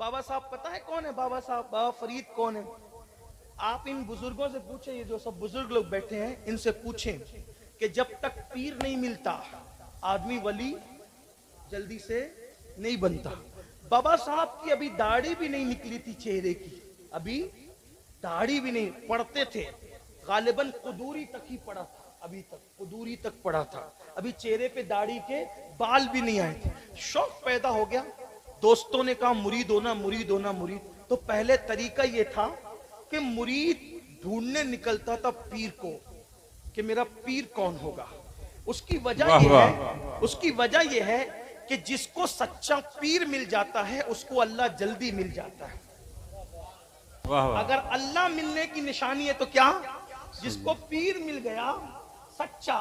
बाबा साहब पता है कौन है बाबा साहब? बाबा फरीद कौन है? आप इन बुजुर्गों से पूछें, ये जो सब बुजुर्ग लोग बैठे हैं इनसे पूछें कि जब तक पीर नहीं मिलता आदमी वली जल्दी से नहीं बनता। बाबा साहब की अभी दाढ़ी भी नहीं निकली थी चेहरे की, अभी दाढ़ी भी नहीं, पढ़ते थे गालिबन कुदूरी तक ही पड़ा था, अभी तक कुदूरी तक पड़ा था, अभी चेहरे पे दाढ़ी के बाल भी नहीं आए थे। शौक पैदा हो गया, दोस्तों ने कहा मुरीद होना मुरीद होना मुरीद। तो पहले तरीका ये था कि मुरीद ढूंढने निकलता था पीर को कि मेरा पीर कौन होगा। उसकी वजह यह है, उसकी वजह यह है कि जिसको सच्चा पीर मिल जाता है उसको अल्लाह जल्दी मिल जाता है। अगर अल्लाह मिलने की निशानी है तो क्या? जिसको पीर मिल गया सच्चा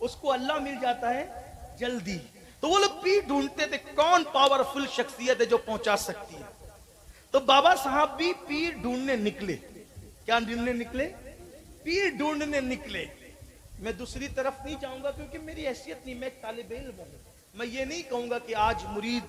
उसको अल्लाह मिल जाता है जल्दी। तो वो लोग पीर ढूंढते थे कौन पावरफुल शख्सियत है जो पहुंचा सकती है। तो बाबा साहब भी पीर ढूंढने निकले। क्या ढूंढने निकले? पीर ढूंढने निकले। मैं दूसरी तरफ नहीं जाऊंगा क्योंकि मेरी हैसियत नहीं, मैं एक तालिब इल्म हूं। मैं ये नहीं कहूंगा कि आज मुरीद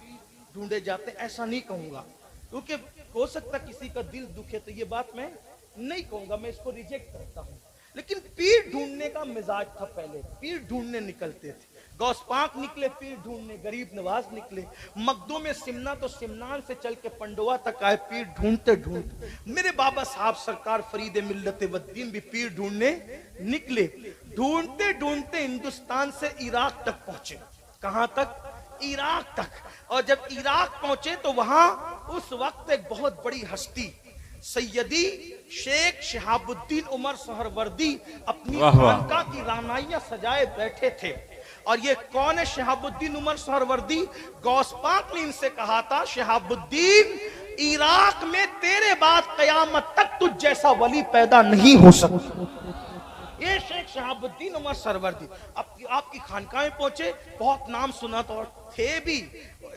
ढूंढे जाते, ऐसा नहीं कहूंगा क्योंकि हो सकता किसी का दिल दुखे, तो ये बात मैं नहीं कहूंगा, मैं इसको रिजेक्ट करता हूं। लेकिन पीर ढूंढने का मिजाज था पहले, पीर ढूंढने निकलते थे। गौस पाक निकले पीर ढूंढने, गरीब नवाज निकले, मकदू में सिमना तो सिमनान से चल के पंडोआ तक आए पीर ढूंढते ढूंढते। मेरे बाबा साहब सरकार फरीद मिल्लत वद्दीन भी पीर ढूंढने निकले। ढूंढते ढूंढते हिंदुस्तान से इराक तक पहुंचे। कहां तक? इराक तक। और जब इराक पहुंचे तो वहां उस वक्त एक बहुत बड़ी हस्ती सैयदी शेख शहाबुद्दीन उमर सहरवर्दी अपनी खानका की रानाइयां सजाए बैठे थे। और ये कौन है शहाबुद्दीन उमर सहरवर्दी? गौस पाक ने इनसे कहा था शहाबुद्दीन इराक में तेरे बाद कयामत तक तुझ जैसा वली पैदा नहीं हो सकता। ये शेख शहाबुद्दीन उमर सरवर्दी आपकी खानका में पहुंचे, बहुत नाम सुना तो थे भी।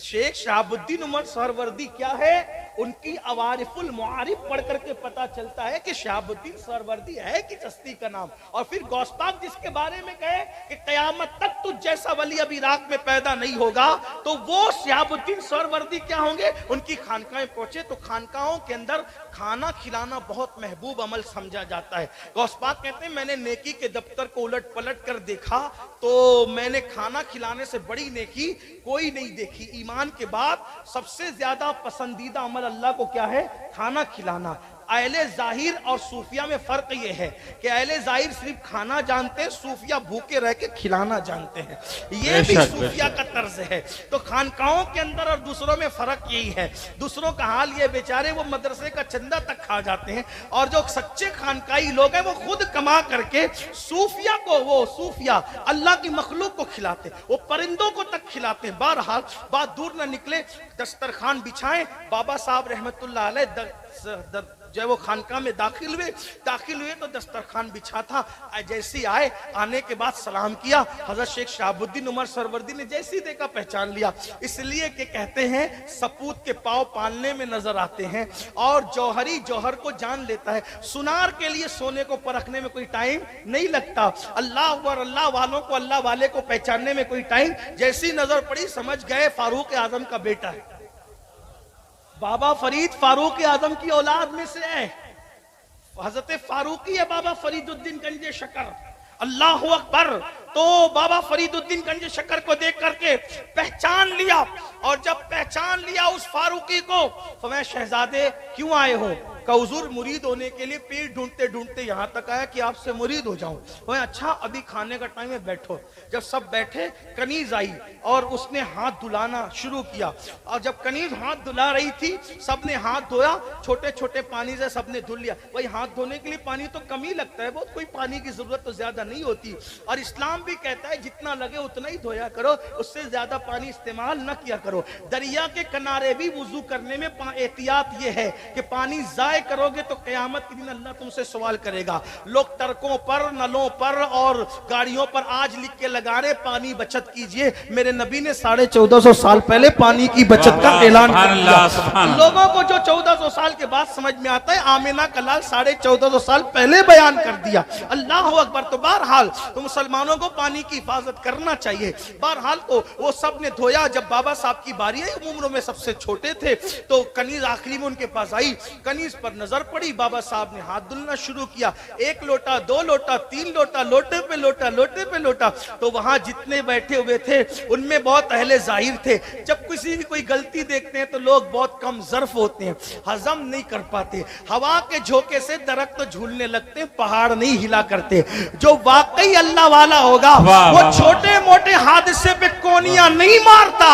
शेख शहाबुद्दीन उमर सरवर्दी क्या है? उनकी अवारिफुल मुआरिफ पढ़ करके पता चलता है कि शहाबुद्दीन सरवर्दी है कि चश्ती का नाम। और फिर गौसपाक जिसके बारे में कहे कि कयामत तक तुझ जैसा वली अब इराक में पैदा नहीं होगा, तो वो शहाबुद्दीन सरवर्दी क्या होंगे? उनकी खानका में पहुंचे तो खानकाओं के अंदर खाना खिलाना बहुत महबूब अमल समझा जाता है। गौसपाक कहते हैं मैंने नेकी के दफ्तर को उलट पलट कर देखा तो मैंने खाना खिलाने से बड़ी नेकी कोई नहीं देखी। ईमान के बाद सबसे ज्यादा पसंदीदा अमल अल्लाह को क्या है? खाना खिलाना। अहले जाहिर और सूफिया में फर्क ये है कि अहले जाहिर सिर्फ खाना जानते हैं, सूफिया भूखे रह के खिलाना जानते हैं। ये भी सूफिया का तर्ज है। तो खानकाओं के अंदर और दूसरों में फर्क यही है। दूसरों का हाल ये बेचारे वो मदरसे का चंदा तक खा जाते हैं, और जो सच्चे खानकाई लोग हैं वो खुद कमा करके सूफिया को, वो सूफिया अल्लाह की मखलूक को खिलाते, वो परिंदों को तक खिलाते हैं। बहरहाल बात दूर न निकले, दस्तरखान बिछाएं। बाबा साहब रहमतुल्लाह अलैह जब वो खानका में दाखिल हुए तो दस्तरखान बिछा था। जैसे आए, आने के बाद सलाम किया। हजरत शेख शहाबुद्दीन उमर सरवर्दी ने जैसी देखा पहचान लिया। इसलिए कि कहते हैं सपूत के पांव पालने में नजर आते हैं और जौहरी जौहर को जान लेता है। सुनार के लिए सोने को परखने में कोई टाइम नहीं लगता। अल्लाह और अल्लाह वालों को अल्लाह वाले को पहचानने में कोई टाइम, जैसी नजर पड़ी समझ गए फारूक आजम का बेटा है। बाबा फरीद फारूक आजम की औलाद में से है। हजरत फारूकी है बाबा फरीदुद्दीन गंजे शकर। अल्लाह अकबर। तो बाबा फरीदुद्दीन गंजे शकर को देख करके पहचान लिया, और जब पहचान लिया उस फारूकी को, फरमाया शहजादे क्यों आए हो? का हुजूर मुरीद होने के लिए पीर ढूंढते ढूंढते यहाँ तक आया कि आपसे मुरीद हो जाऊं। वह अच्छा अभी खाने का टाइम है, बैठो। जब सब बैठे कनीज आई और उसने हाथ धुलाना शुरू किया। और जब कनीज हाथ धुला रही थी सबने हाथ धोया, छोटे छोटे पानी से सबने धुल लिया। वही हाथ धोने के लिए पानी तो कम ही लगता है, बहुत कोई पानी की जरूरत तो ज्यादा नहीं होती। और इस्लाम भी कहता है जितना लगे उतना ही धोया करो, उससे ज्यादा पानी इस्तेमाल न किया करो। दरिया के किनारे भी वुजू करने में एहतियात यह है कि पानी जाए करोगे तो क़यामत के दिन अल्लाह तुमसे सवाल करेगा। लोग ट्रकों पर, नलों पर और गाड़ियों पर आज लिख के लगा रहे पानी बचत कीजिए। मेरे नबी ने 1450 साल पहले पानी की बचत का ऐलान कर दिया। लोगों को जो 1400 साल के बाद समझ में आता है, आमिना का लाल 1450 साल पहले बयान कर दिया। अल्लाह अकबर। तो बहरहाल तो मुसलमानों को पानी की हिफाजत करना चाहिए। बहरहाल तो वो सब ने धोया। जब बाबा साहब की बारी आई, उम्र में सबसे छोटे थे, तो कनीज आखिरी में उनके पास आई। कनीज पर नजर पड़ी, बाबा साहब ने हाथ धुलना शुरू किया। 1 लोटा, 2 लोटा, 3 लोटा, लोटे पे लोटा, लोटे पे लोटा। तो वहां जितने बैठे हुए थे उनमें बहुत अहले जाहिर थे। जब किसी की कोई गलती देखते हैं तो लोग बहुत कम ज़र्फ होते हैं, हजम नहीं कर पाते। हवा के झोंके से दरख्त तो झूलने लगते हैं, पहाड़ नहीं हिला करते। जो वाकई अल्लाह वाला होगा वो छोटे मोटे हादसे पे कोनियां नहीं मारता,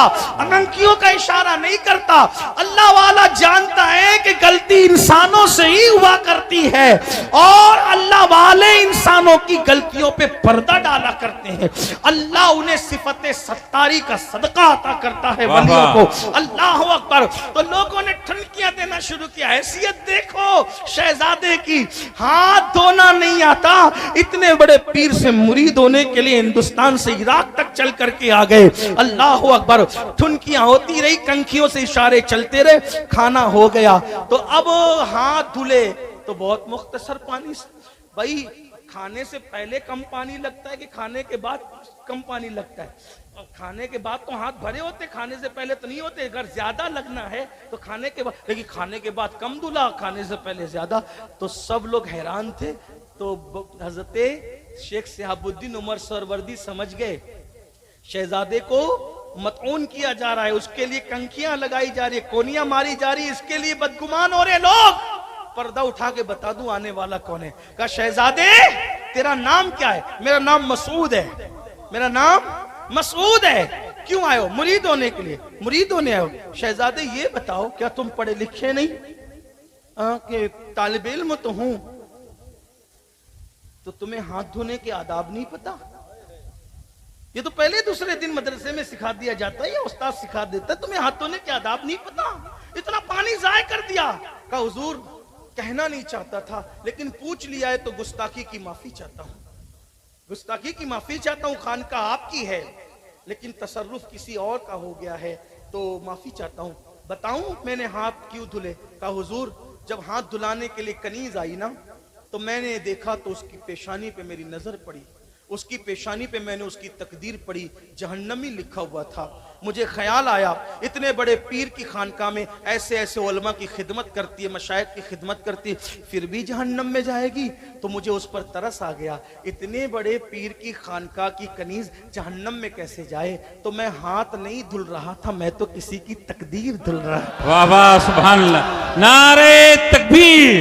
अंकियों का इशारा नहीं करता। अल्लाह वाला जानता है कि गलती इंसानों से ही हुआ करती है और अल्लाह वाले इंसानों की गलतियों पे पर्दा डाला करते हैं। अल्लाह उन्हें सिफते सत्तारी का सदका अता करता है वलियों को। अल्लाह अकबर। तो लोगों ने ठुनकियां देना शुरू किया। हैसियत देखो शहजादे की, हाथ धोना नहीं आता, इतने बड़े पीर से मुरीद होने के लिए हिंदुस्तान से इराक तक चल करके आ गए। अल्लाह अकबर। ठुनकियां होती रही, कंखियों से इशारे चलते रहे, खाना हो गया। तो अब हाथ धुले तो बहुत मुख्तसर पानी से, भाई खाने से पहले कम पानी लगता है कि खाने के बाद कम पानी लगता है? और खाने के बाद तो हाथ भरे होते, खाने से पहले तो नहीं होते। अगर ज्यादा लगना है तो खाने के बाद, लेकिन खाने के बाद कम धुला, खाने से पहले ज्यादा। तो सब लोग हैरान थे। तो हजरत शेख सिहाबुद्दीन उमर सरवर्दी समझ गए शहजादे को मतऊन किया जा रहा है, उसके लिए कंखियां लगाई जा रही है, कोनियां मारी जा रही है, इसके लिए बदगुमान हो रहे लोग। पर्दा उठा के बता दूं आने वाला कौन है। कहा शहजादे तेरा नाम क्या है? मेरा नाम मसूद है। मेरा नाम मसूद है। क्यों आए हो? मुरीद होने के लिए। मुरीद होने आए हो? शहजादे ये बताओ क्या तुम पढ़े लिखे नहीं? कि तालिब इल्म तो हूं। तो तुम्हें हाथ धोने के आदाब नहीं पता? ये तो पहले दूसरे दिन मदरसे में सिखा दिया जाता है या उस्ताद सिखा देता है। तुम्हें हाथ धोने के आदाब नहीं पता? इतना पानी जाया कर दिया। कहा हुजूर कहना नहीं चाहता था, लेकिन पूछ लिया है तो गुस्ताखी की माफी चाहता हूं। गुस्ताखी की माफी चाहता हूं। खानकाह आपकी है लेकिन तसर्रुफ किसी और का हो गया है, तो माफी चाहता हूं। बताऊं मैंने हाथ क्यों धुले? कहा हुजूर जब हाथ धुलाने के लिए कनीज आई ना, तो मैंने देखा तो उसकी पेशानी पे मेरी नजर पड़ी। उसकी पेशानी पे मैंने उसकी तकदीर पढ़ी, जहन्नमी लिखा हुआ था। मुझे ख्याल आया इतने बड़े पीर की खानकाह में ऐसे ऐसे उलमा की खिदमत करती है, मशाइख की खिदमत करती है, फिर भी जहन्नम में जाएगी। तो मुझे उस पर तरस आ गया, इतने बड़े पीर की खानकाह की कनीज जहन्नम में कैसे जाए? तो मैं हाथ नहीं धुल रहा था, मैं तो किसी की तकदीर धुल रहा था। वाह वाह सुभान अल्लाह। नारे तकबीर,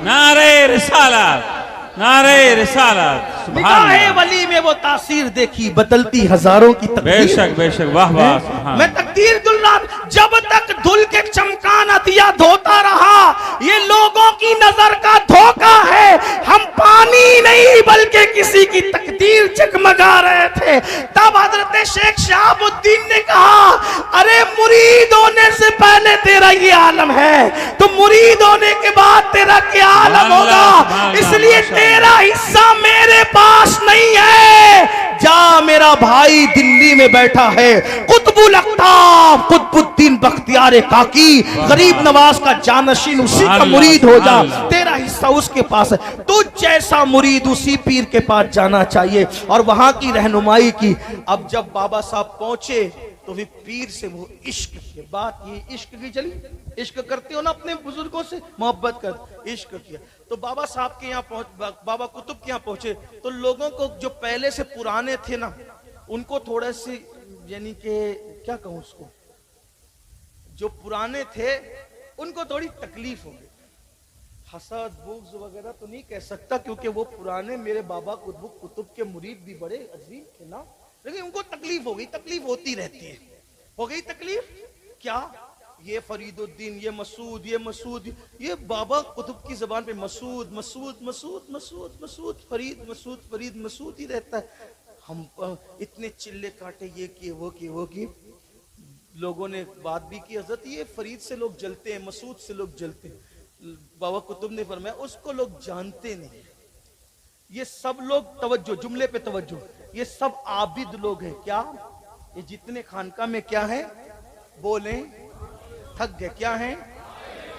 नारे रिसालत, नारे रिसालत। निगाहे वली में वो तासीर देखी, बदलती हजारों की तकदीर। बेशक बेशक, वाह वाह। मैं तकदीर धुल रहा, जब तक धुल के चमका न दिया धोता रहा। ये लोगों की नजर का धोखा है। हम पानी नहीं बल्कि किसी की तकदीर जगमगा रहे थे। तब हजरत शेख शहाबुद्दीन ने कहा अरे मुरीद होने से पहले तेरा ये आलम है, तो मुरीद होने के बाद तेरा क्या आलम होगा? इसलिए तेरा हिस्सा मेरे पास नहीं है। जा मेरा भाई दिल्ली में बैठा है, कुतुबुल अख्ताब कुतुबुद्दीन बख्तियार काकी, गरीब नवाज का जानशीन, उसी का मुरीद हो जा। तेरा हिस्सा उसके पास है। तुझ जैसा मुरीद उसी पीर के पास जाना चाहिए और वहां की रहनुमाई की। अब जब बाबा साहब पहुंचे तो भी पीर से वो इश्क की बात, ये इश्क की चली। इश्क करते हो ना अपने बुजुर्गों से, मोहब्बत कर, इश्क किया। तो बाबा साहब के यहाँ बाबा कुतुब के यहाँ पहुंचे तो लोगों को जो पहले से पुराने थे ना, उनको थोड़े से यानी कि क्या कहूं उसको, जो पुराने थे उनको थोड़ी तकलीफ हो गई। हसद बुग़्ज़ वगैरह तो नहीं कह सकता क्योंकि वो पुराने मेरे बाबा कुतुब के मुरीद भी बड़े अजीम थे ना, लेकिन उनको तकलीफ हो गई। तकलीफ होती रहती है। हो गई तकलीफ क्या? ये फरीदुद्दीन, ये मसूद, ये बाबा कुतुब की जबान पे मसूद मसूद मसूद मसूद मसूद फरीद मसूद फरीद मसूद ही रहता है। हम इतने चिल्ले काटे, ये किए वो किए वो किए। लोगों ने बात भी की हजरत ये फरीद से लोग जलते हैं, मसूद से लोग जलते हैं। बाबा कुतुब ने फरमाया उसको लोग जानते नहीं। ये सब लोग, तवज्जो, जुमले पे तवज्जो, ये सब आबिद लोग हैं। क्या ये जितने खानका में क्या है, बोले थक गए, क्या है?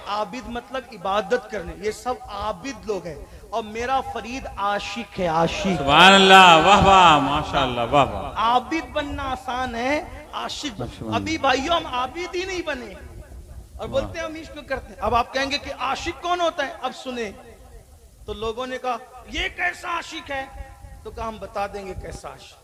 आबिद मतलब इबादत करने, ये सब आबिद लोग हैं। और मेरा फरीद आशिक है, आशिक। सुभान अल्लाह, वाह वाह, माशाअल्लाह, वाह वाह। आबिद बनना आसान है, आशिक अभी भाइयों हम आबिद ही नहीं बने और बोलते हैं हम इश्क करते हैं। अब आप कहेंगे कि आशिक कौन होता है? अब सुने, तो लोगों ने कहा ये कैसा आशिक है, तो कहा हम बता देंगे कैसा आशिक।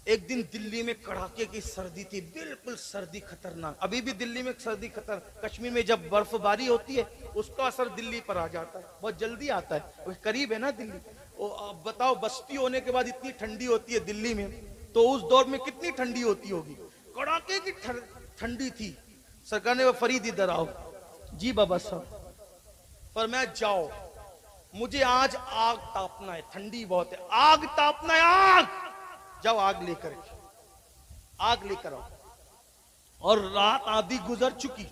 एक दिन दिल्ली में कड़ाके की सर्दी थी, बिल्कुल सर्दी खतरनाक। अभी भी दिल्ली में सर्दी खतर, कश्मीर में जब बर्फबारी होती है उसका असर दिल्ली पर आ जाता है, बहुत जल्दी आता है, वो करीब है ना दिल्ली। अब बताओ बस्ती होने के बाद इतनी ठंडी होती है दिल्ली में, तो उस दौर में कितनी ठंडी होती होगी? कड़ाके की ठंडी थी। सरकार ने फरीद इधर आओ। जी बाबा साहब, पर मैं जाओ, मुझे आज आग तापना है, ठंडी बहुत है, आग तापना है, आग जाओ, आग लेकर आओ। और रात आधी गुजर चुकी,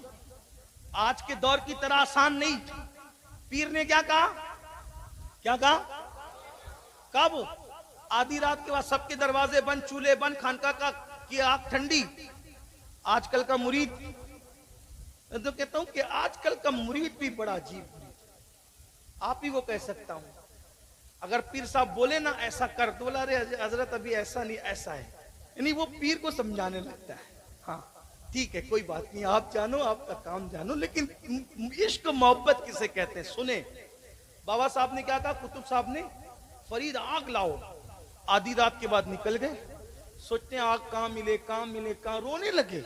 आज के दौर की तरह आसान नहीं। पीर ने क्या कहा? वो आधी रात के बाद सबके दरवाजे बंद, चूल्हे बंद, खानका का की आग ठंडी। आजकल का मुरीद, मैं तो कहता हूं कि आजकल का मुरीद भी बड़ा अजीब, आप ही वो कह सकता हूं। अगर पीर साहब बोले ना ऐसा कर, तो बोला अरे हजरत अभी ऐसा नहीं, ऐसा है, यानी वो पीर को समझाने लगता है। हाँ ठीक है, कोई बात नहीं, आप जानो, आपका काम जानो, लेकिन इश्क मोहब्बत किसे कहते हैं? सुने, बाबा साहब ने क्या कहा, कुतुब साहब ने, फरीद आग लाओ। आधी रात के बाद निकल गए, सोचते हैं आग कहां मिले, कहां, रोने लगे।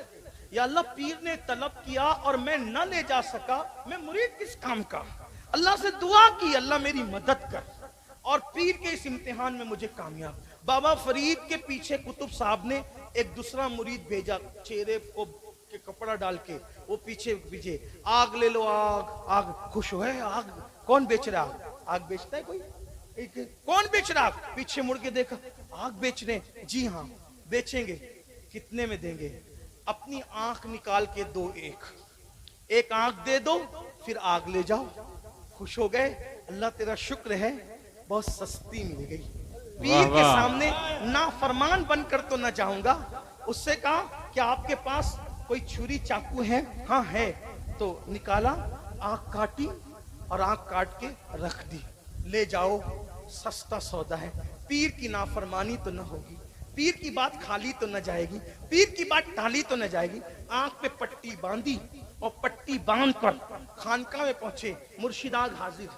या अल्लाह, पीर ने तलब किया और मैं न ले जा सका, मैं मुरीद किस काम का? अल्लाह से दुआ की, अल्लाह मेरी मदद कर, और पीर के इस इम्तिहान में मुझे कामयाब। बाबा फरीद के पीछे कुतुब साहब ने एक दूसरा मुरीद भेजा, चेहरे को के कपड़ा डाल के, वो पीछे आग ले लो, आग खुश हो है, आग कौन बेच रहा है? आग बेचता है कोई? कौन बेच रहा? पीछे मुड़ के देखा, आग बेच रहे? जी हाँ बेचेंगे, कितने में देंगे? अपनी आंख निकाल के दो, एक आंख दे दो, फिर आग ले जाओ। खुश हो गए, अल्लाह तेरा शुक्र है, बहुत सस्ती मिल गई। पीर के सामने ना फरमान बनकर तो ना जाऊंगा। उससे कहा कि आपके पास कोई छुरी चाकू है? हाँ है। तो निकाला, आंख काटी और आंख काट के रख दी, ले जाओ, सस्ता सौदा है। पीर की नाफरमानी तो न होगी, पीर की बात खाली तो न जाएगी, पीर की बात टाली तो न जाएगी। आंख पे पट्टी बांधी और पट्टी बांध कर खानका में पहुंचे। मुर्शिद आग हाजिर,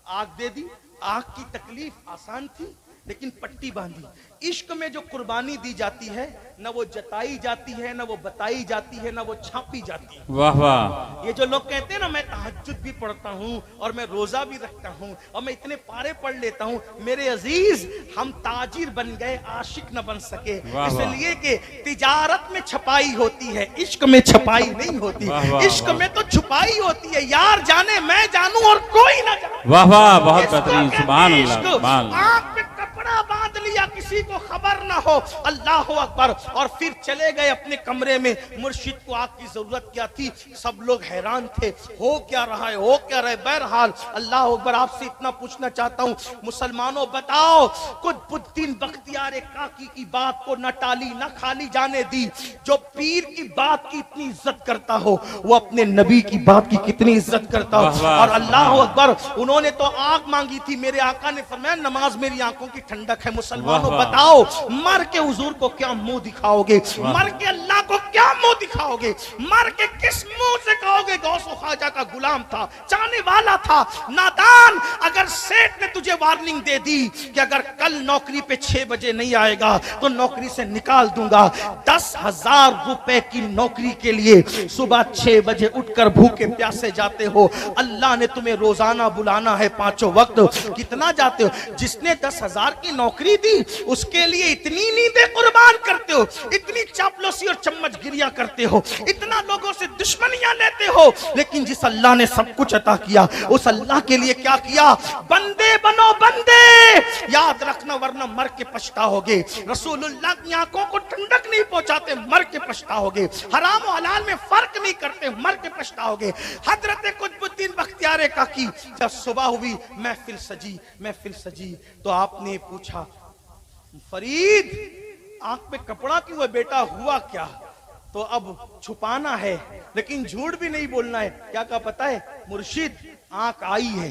आग दे दी। आग की तकलीफ आसान थी, लेकिन पट्टी बांधी। इश्क में जो कुर्बानी दी जाती है, न वो जताई जाती है, न वो बताई जाती है, न वो छापी जाती है। वाह वाह। ये जो लोग कहते हैं ना, मैं तहज्जुद भी पढ़ता हूँ और मैं रोजा भी रखता हूँ और मैं इतने पारे पढ़ लेता हूँ, मेरे अजीज, हम ताजिर बन गए, आशिक न बन सके। इसलिए कि तिजारत में छपाई होती है, इश्क में छपाई नहीं होती। इश्क में तो छुपाई होती है, यार जाने, मैं जानू और कोई ना जाने। वाह वाह, बहुत बेहतरीन, सुभान अल्लाह। आंख पे कपड़ा बांध लिया, किसी को खबर ना हो, अल्लाह अकबर, और फिर चले गए अपने कमरे में। मुर्शिद को आग की जरूरत क्या थी? सब लोग हैरान थे, हो क्या रहा है, हो क्या रहा है। बहरहाल अल्लाह अकबर, आपसे इतना पूछना चाहता हूँ, मुसलमानों बताओ, कुतुबुद्दीन बख्तियार काकी की बात को न टाली न खाली जाने दी। जो पीर की बात की इतनी इज्जत करता हो, वो अपने नबी की बात की कितनी इज्जत करता हो। और अल्लाह अकबर, उन्होंने तो आग मांगी थी, मेरे आका ने फरमाया नमाज मेरी आंखों की ठंडक है। मुसलमानों बताओ, मर के हुजूर को क्या मुंह दिखाओगे? मर के अल्लाह को क्या मुंह दिखाओगे? मर के किस मुंह से कहोगे गौसो ख्वाजा का गुलाम था, चाहने वाला था? नादान, अगर सेठ ने तुझे वार्निंग दे दी कि अगर कल नौकरी पे 6 बजे नहीं आएगा तो नौकरी से निकाल दूंगा, 10,000 रुपए की नौकरी के लिए सुबह 6 बजे उठकर भूखे प्यासे जाते हो। अल्लाह ने तुम्हें रोजाना बुलाना है 5 वक्त, कितना जाते हो? जिसने 10,000 की नौकरी दी, उसके लिए इतनी नींदें कुर्बान करते हो, इतनी चापलूसी और चम्मच गिरिया करते हो, इतना लोगों से दुश्मनियां लेते हो, लेकिन जिस अल्लाह ने सब कुछ अता किया उस अल्लाह के लिए क्या किया? बंदे बनो बंदे, याद रखना, वरना मर के पछताओगे। रसूलुल्लाह की आंखों को ठंडक नहीं पहुंचाते, मर के पछताओगे। हराम और हलाल में फर्क नहीं करते, मर के पछताओगे। हजरत कुतुबुद्दीन बख्तियार काकी जब सुबह हुई, महफिल सजी, तो आपने पूछा, फरीद आंख पे कपड़ा क्यों है बेटा, हुआ क्या? तो अब छुपाना है लेकिन झूठ भी नहीं बोलना है। क्या कहा पता है? मुर्शिद आंख आई है।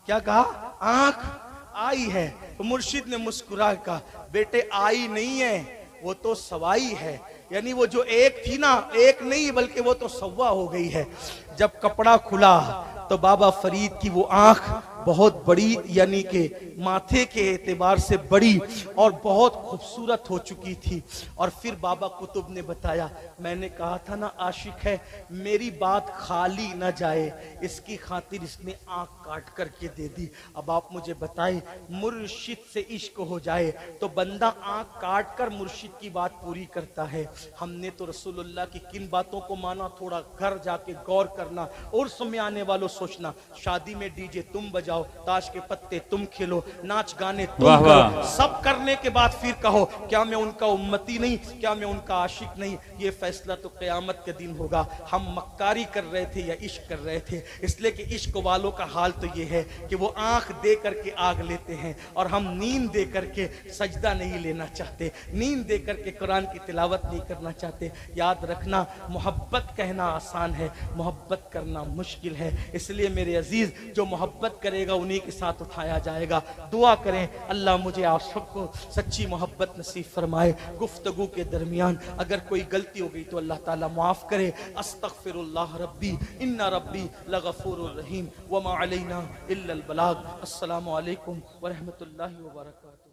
क्या कहा? आंख आई है। तो मुर्शिद ने मुस्कुरा कहा, बेटे आई नहीं है, वो तो सवाई है। यानी वो जो एक थी ना, एक नहीं बल्कि वो तो सवा हो गई है। जब कपड़ा खुला तो बाबा फरीद की वो आंख बहुत बड़ी, यानी कि माथे के एतबार से बड़ी और बहुत खूबसूरत हो चुकी थी। और फिर बाबा कुतुब ने बताया, मैंने कहा था ना आशिक है, मेरी बात खाली न जाए, इसकी खातिर इसने आंख काट करके दे दी। अब आप मुझे बताएं, मुर्शिद से इश्क हो जाए तो बंदा आंख काट कर मुर्शिद की बात पूरी करता है। हमने तो रसूलुल्लाह की किन बातों को माना, थोड़ा घर जाके गौर करना। और समय आने वालों सोचना, शादी में डीजे तुम बजाओ, ताश के पत्ते तुम खेलो, नाच गाने तुम करो, सब करने के बाद फिर कहो क्या मैं उनका उम्मती नहीं, क्या मैं उनका आशिक नहीं? ये फैसला तो क़यामत के दिन होगा। हम मक्कारी कर रहे थे या इश्क कर रहे थे? इसलिए कि इश्क वालों का हाल तो ये है कि वो आंख दे करके आग लेते हैं और हम नींद दे करके सजदा नहीं लेना चाहते, नींद दे करके कुरान की तिलावत नहीं करना चाहते। याद रखना, मोहब्बत कहना आसान है, मोहब्बत करना मुश्किल है। इसलिए मेरे अजीज, जो मोहब्बत करेगा उन्हीं के साथ उठाया जाएगा। दुआ करें अल्लाह मुझे आप सबको सच्ची मोहब्बत नसीब फरमाए। गुफ्तगू के दरमियान अगर कोई गलती हो गई तो अल्लाह ताला माफ करे। अस्तगफिरुल्लाह रब्बी इन्ना रब्बी लगफूरुर रहीम व मा अलैना इल्लल बलाग। अस्सलामु अलैकुम व रहमतुल्लाहि व बरकातुहू।